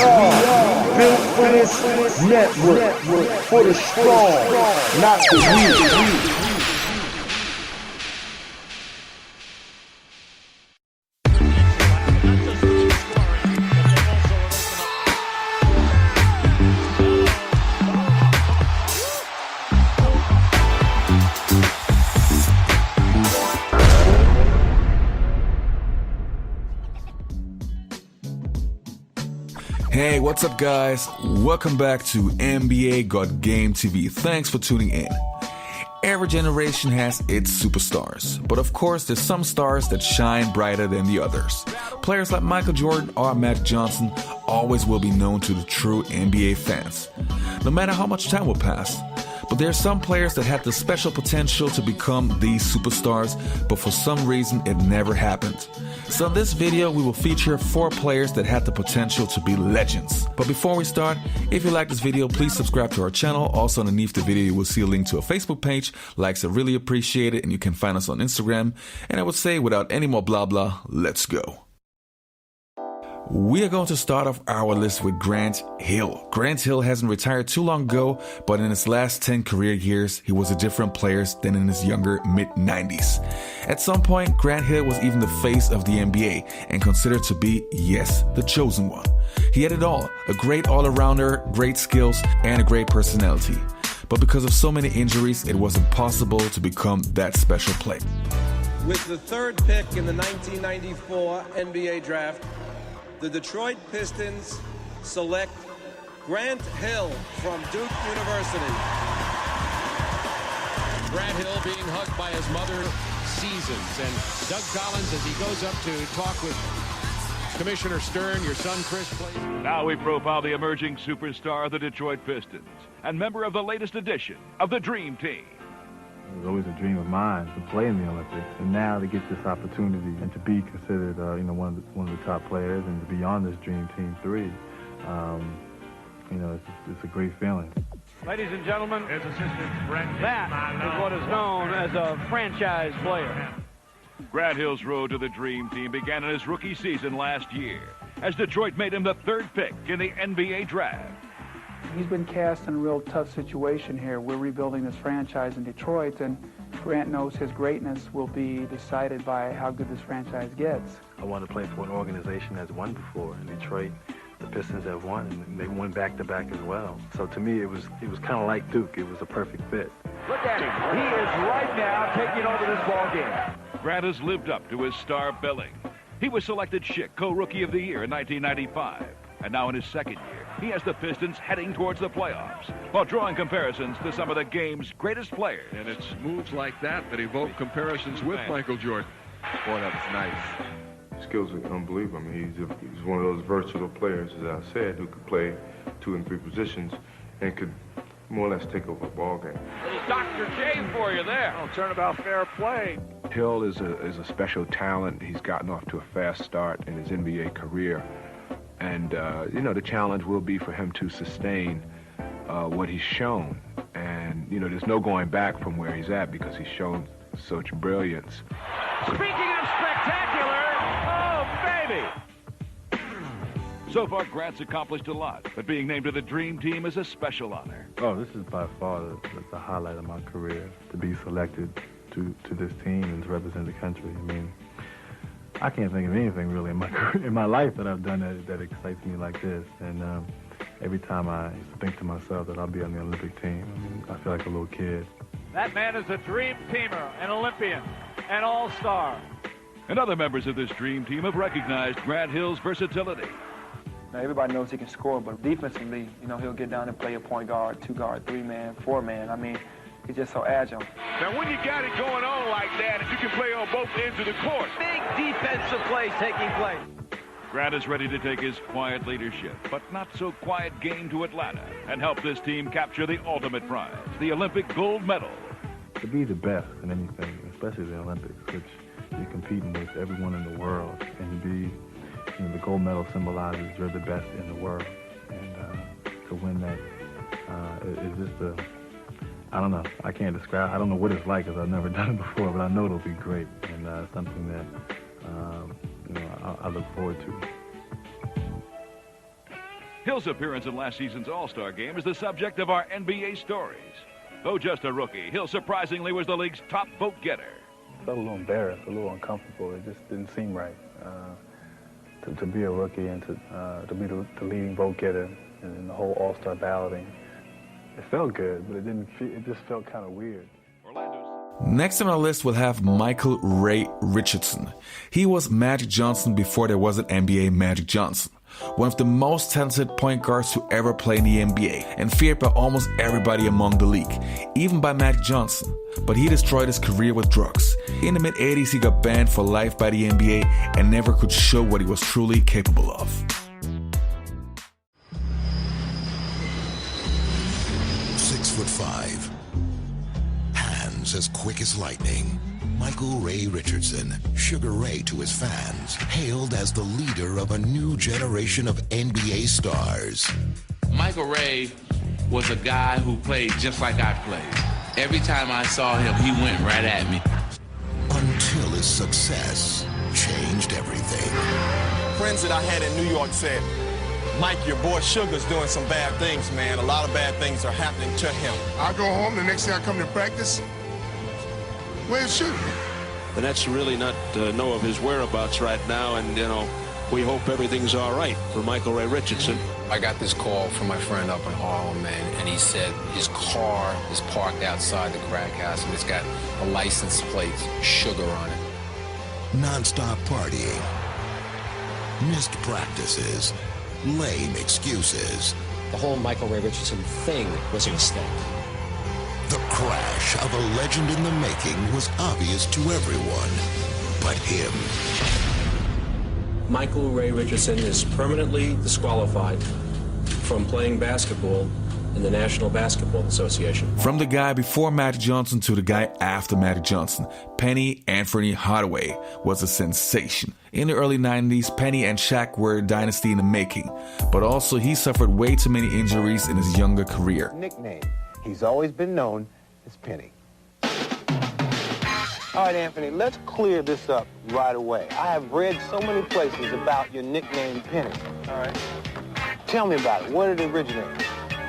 are built for this network, for the strong, not the weak. Hey, what's up guys? Welcome back to NBA Got Game TV. Thanks for tuning in. Every generation has its superstars, but of course there's some stars that shine brighter than the others. Players like Michael Jordan or Magic Johnson always will be known to the true NBA fans, no matter how much time will pass. But there are some players that had the special potential to become these superstars, but for some reason it never happened. So in this video, we will feature 4 players that had the potential to be legends. But before we start, if you like this video, please subscribe to our channel. Also underneath the video, you will see a link to a Facebook page. Likes are really appreciated, and you can find us on Instagram. And I would say, without any more blah blah, let's go. We are going to start off our list with Grant Hill. Grant Hill hasn't retired too long ago, but in his last 10 career years, he was a different player than in his younger mid-90s. At some point, Grant Hill was even the face of the NBA and considered to be, yes, the chosen one. He had it all, a great all-arounder, great skills, and a great personality. But because of so many injuries, it was impossible to become that special player. With the 3rd pick in the 1994 NBA draft, the Detroit Pistons select Grant Hill from Duke University. Grant Hill being hugged by his mother seasons. And Doug Collins, as he goes up to talk with Commissioner Stern, your son Chris plays. Now we profile the emerging superstar of the Detroit Pistons and member of the latest edition of the Dream Team. It was always a dream of mine to play in the Olympics, and now to get this opportunity and to be considered, one of the top players, and to be on this Dream Team 3, it's a great feeling. Ladies and gentlemen, that is what is known as a franchise player. Grant Hill's road to the Dream Team began in his rookie season last year, as Detroit made him the 3rd pick in the NBA draft. He's been cast in a real tough situation here. We're rebuilding this franchise in Detroit, and Grant knows his greatness will be decided by how good this franchise gets. I wanted to play for an organization that's won before. In Detroit, the Pistons have won, and they won back-to-back as well. So to me, it was kind of like Duke. It was a perfect fit. Look at him. He is right now taking over this ball game. Grant has lived up to his star billing. He was selected Schick Co-Rookie of the Year in 1995, and now in his 2nd year, he has the Pistons heading towards the playoffs, while drawing comparisons to some of the game's greatest players. And it's moves like that evoke comparisons with Michael Jordan. Boy, that was nice. Skills are unbelievable. I mean, he's one of those versatile players, as I said, who could play 2 and 3 positions and could more or less take over a ball game. Little Dr. J for you there. Turnabout fair play. Hill is a special talent. He's gotten off to a fast start in his NBA career. And, the challenge will be for him to sustain what he's shown. And, there's no going back from where he's at because he's shown such brilliance. Speaking of spectacular, oh, baby! So far, Grant's accomplished a lot, but being named to the Dream Team is a special honor. Oh, this is by far the highlight of my career, to be selected to this team and to represent the country. I mean, I can't think of anything really in my life that I've done that excites me like this. And every time I think to myself that I'll be on the Olympic team, I feel like a little kid. That man is a dream teamer, an Olympian, an all-star. And other members of this Dream Team have recognized Grant Hill's versatility. Now, everybody knows he can score, but defensively, he'll get down and play a point guard, 2-guard, 3-man, 4-man. I mean, he's just so agile. Now, when you got it going on like that, you can play on both ends of the court. Big defensive plays taking place. Grant is ready to take his quiet leadership, but not so quiet game to Atlanta and help this team capture the ultimate prize, the Olympic gold medal. To be the best in anything, especially the Olympics, which you're competing with everyone in the world, and to be, the gold medal symbolizes you're the best in the world, and to win that is just I don't know. I can't describe. I don't know what it's like because I've never done it before, but I know it'll be great, and something that I look forward to. Hill's appearance in last season's All-Star game is the subject of our NBA stories. Though just a rookie, Hill surprisingly was the league's top vote-getter. I felt a little embarrassed, a little uncomfortable. It just didn't seem right to be a rookie and to be the leading vote-getter in the whole All-Star balloting. It felt good, but it just felt kind of weird. Next on our list, we'll have Michael Ray Richardson. He was Magic Johnson before there was an NBA Magic Johnson. One of the most talented point guards to ever play in the NBA and feared by almost everybody among the league, even by Magic Johnson. But he destroyed his career with drugs. In the mid-'80s, he got banned for life by the NBA and never could show what he was truly capable of. 6'5", hands as quick as lightning. Michael Ray Richardson, Sugar Ray to his fans, hailed as the leader of a new generation of NBA stars. Michael Ray was a guy who played just like I played. Every time I saw him, he went right at me. Until his success changed everything. Friends that I had in New York said, Mike, your boy Sugar's doing some bad things, man. A lot of bad things are happening to him. I go home, the next day I come to practice, where's Sugar? The Nets really not know of his whereabouts right now, and, you know, we hope everything's all right for Michael Ray Richardson. I got this call from my friend up in Harlem, and he said his car is parked outside the crack house, and it's got a license plate, Sugar on it. Non-stop partying, missed practices, lame excuses. The whole Michael Ray Richardson thing was a mistake. The crash of a legend in the making was obvious to everyone but him. Michael Ray Richardson is permanently disqualified from playing basketball in the National Basketball Association. From the guy before Magic Johnson to the guy after Magic Johnson, Penny Anthony Hardaway was a sensation. In the early 90s, Penny and Shaq were a dynasty in the making, but also he suffered way too many injuries in his younger career. Nickname. He's always been known as Penny. All right, Anthony, let's clear this up right away. I have read so many places about your nickname, Penny. All right. Tell me about it. Where did it originate?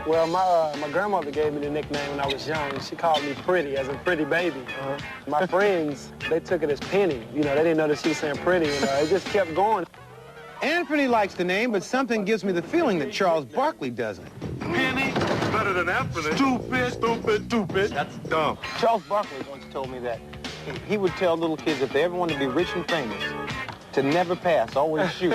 Well, my grandmother gave me the nickname when I was young. She called me Pretty, as in pretty baby. My friends, they took it as Penny. You know, they didn't know that she was saying pretty, and it just kept going. Anthony likes the name, but something gives me the feeling that Charles Barkley doesn't. Penny? Better than Anthony. Stupid. That's dumb. Charles Barkley once told me that he would tell little kids if they ever wanted to be rich and famous, to never pass, always shoot,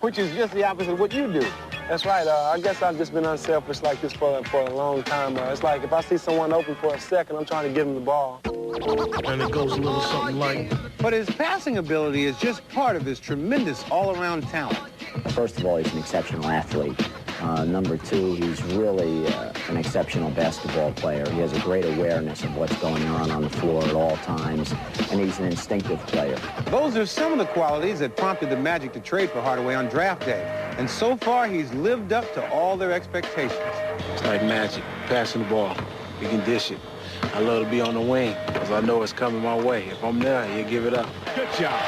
which is just the opposite of what you do. That's right. I guess I've just been unselfish like this for a long time. It's like if I see someone open for a second, I'm trying to give them the ball. And it goes a little something like... But his passing ability is just part of his tremendous all-around talent. First of all, he's an exceptional athlete. Number two, he's really an exceptional basketball player. He has a great awareness of what's going on the floor at all times, and he's an instinctive player. Those are some of the qualities that prompted the Magic to trade for Hardaway on draft day. And so far, he's lived up to all their expectations. It's like magic, passing the ball. You can dish it. I love to be on the wing because I know it's coming my way. If I'm there, you give it up. Good job,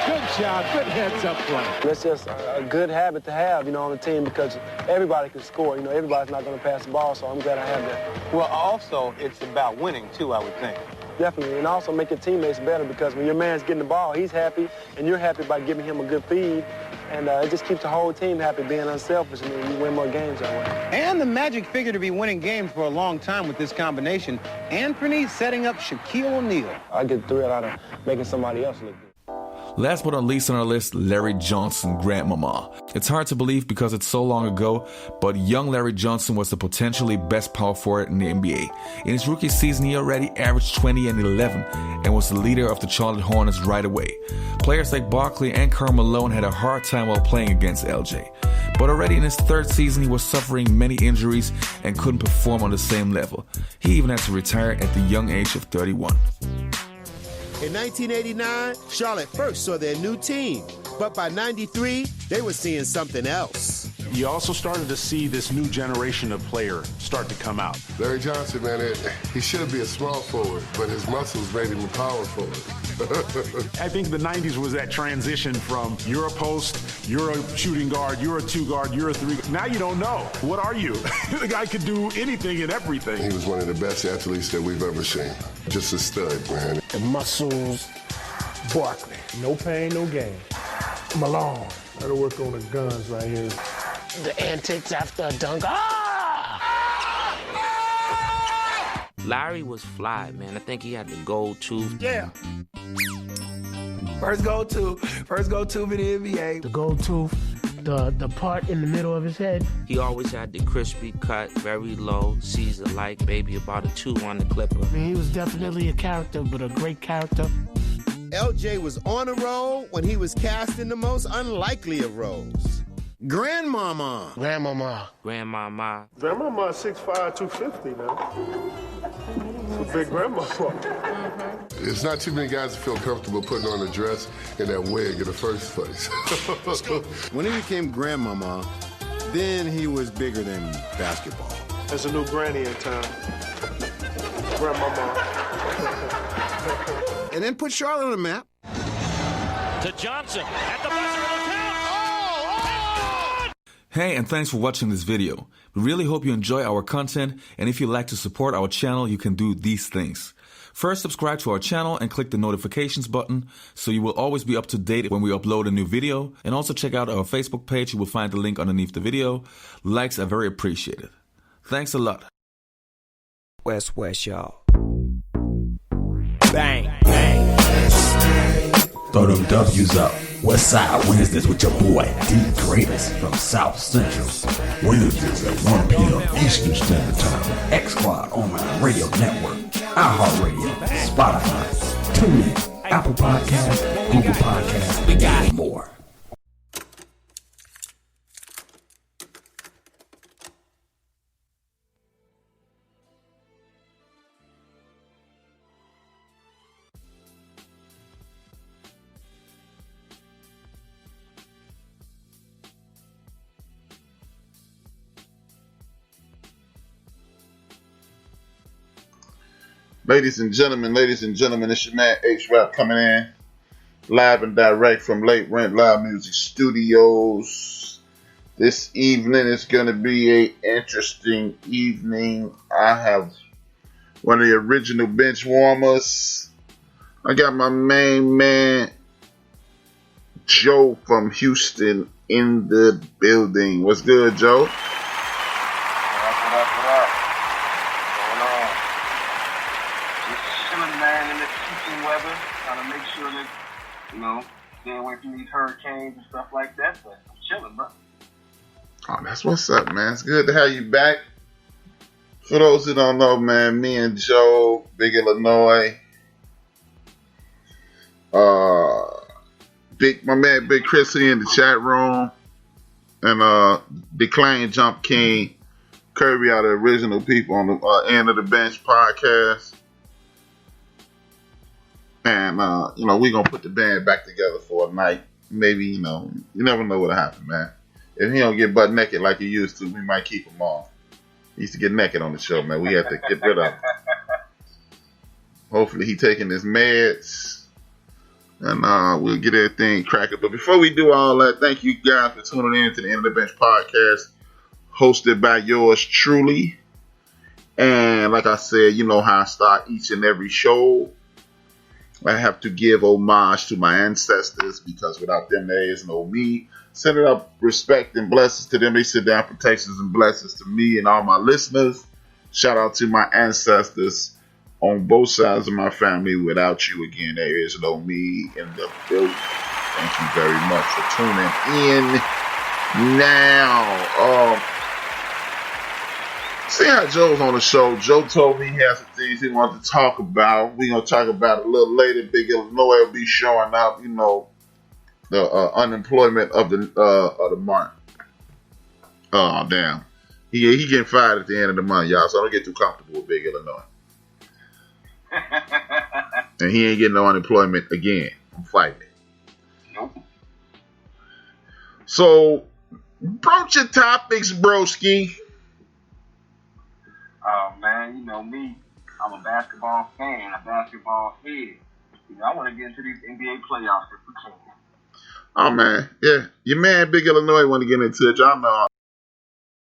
good heads-up play. That's just a good habit to have, you know, on the team because everybody can score. You know, everybody's not going to pass the ball, so I'm glad I have that. Well, also, it's about winning, too, I would think. Definitely, and also make your teammates better because when your man's getting the ball, he's happy, and you're happy by giving him a good feed. And it just keeps the whole team happy, being unselfish, and then you win more games that way. And the Magic figure to be winning games for a long time with this combination. Anthony setting up Shaquille O'Neal. I get a thrill out of making somebody else look good. Last but not least on our list, Larry Johnson, grandmama. It's hard to believe because it's so long ago, but young Larry Johnson was the potentially best power forward in the NBA. In his rookie season, he already averaged 20 and 11 and was the leader of the Charlotte Hornets right away. Players like Barkley and Karl Malone had a hard time while playing against LJ. But already in his third season, he was suffering many injuries and couldn't perform on the same level. He even had to retire at the young age of 31. In 1989, Charlotte first saw their new team. But by 93, they were seeing something else. You also started to see this new generation of player start to come out. Larry Johnson, man, he should be a small forward, but his muscles made him a power forward. I think the 90s was that transition from you're a post, you're a shooting guard, you're a 2 guard, you're a 3. Now you don't know. What are you? The guy could do anything and everything. He was one of the best athletes that we've ever seen. Just a stud, man. The muscles, Barkley. No pain, no gain. Malone. Gotta work on the guns right here. The antics after a dunk. Larry was fly, man. I think he had the gold tooth. Yeah. First gold tooth in the NBA. The gold tooth, the part in the middle of his head. He always had the crispy cut, very low, Caesar-like, maybe about a 2 on the clipper. I mean, he was definitely a character, but a great character. LJ was on a roll when he was cast in the most unlikely of roles. Grandmama. Grandmama. Grandmama. Grandmama 6'5", 250 now. It's a big grandmama. There's not too many guys that feel comfortable putting on a dress and that wig in the first place. When he became grandmama, then he was bigger than basketball. There's a new granny in town. Grandmama. And then put Charlotte on the map. To Johnson at the buzzer. Hey, and thanks for watching this video. We really hope you enjoy our content, and if you'd like to support our channel, you can do these things. First, subscribe to our channel and click the notifications button so you will always be up to date when we upload a new video. And also check out our Facebook page. You will find the link underneath the video. Likes are very appreciated. Thanks a lot. West, y'all. Bang, bang. Throw them W's up. West Side Wednesdays with your boy D Greatest from South Central. Wednesdays at 1 p.m. Eastern Standard Time. X-Quad Online Radio Network, iHeartRadio, Spotify, TuneIn, Apple Podcasts, Google Podcasts, and more. Ladies and gentlemen, it's your man H-Rap coming in live and direct from Late Rent Live Music Studios. This evening is going to be an interesting evening. I have one of the original bench warmers. I got my main man Joe from Houston in the building. What's good, Joe? Stay away from these hurricanes and stuff like that, but I'm chilling, bro. Oh, that's what's up, man. It's good to have you back. For those who don't know, man, me and Joe, Big Illinois, my man Big Chrissy in the chat room, and Decline Jump King, Kirby are the original people on the End of the Bench podcast. And, we're going to put the band back together for a night. Maybe, you never know what'll happen, man. If he don't get butt naked like he used to, we might keep him on. He used to get naked on the show, man. We have to get rid of him. Hopefully he taking his meds. And we'll get everything cracking. But before we do all that, thank you guys for tuning in to the End of the Bench podcast, hosted by yours truly. And like I said, you know how I start each and every show. I have to give homage to my ancestors because without them, there is no me. Sending up respect and blessings to them. They sit down protections and blessings to me and all my listeners. Shout out to my ancestors on both sides of my family. Without you, again, there is no me in the building. Thank you very much for tuning in. Now, see how Joe's on the show. Joe told me he has some things he wanted to talk about. We're going to talk about it a little later. Big Illinois will be showing out, the unemployment of the month. Oh, damn. He getting fired at the end of the month, y'all, so don't get too comfortable with Big Illinois. And he ain't getting no unemployment again. I'm fighting it. Nope. So, broach your topics, broski. Oh, man, you know me. I'm a basketball fan, a basketball head. I want to get into these NBA playoffs if we can. Oh man, yeah, your man Big Illinois want to get into it. Y'all know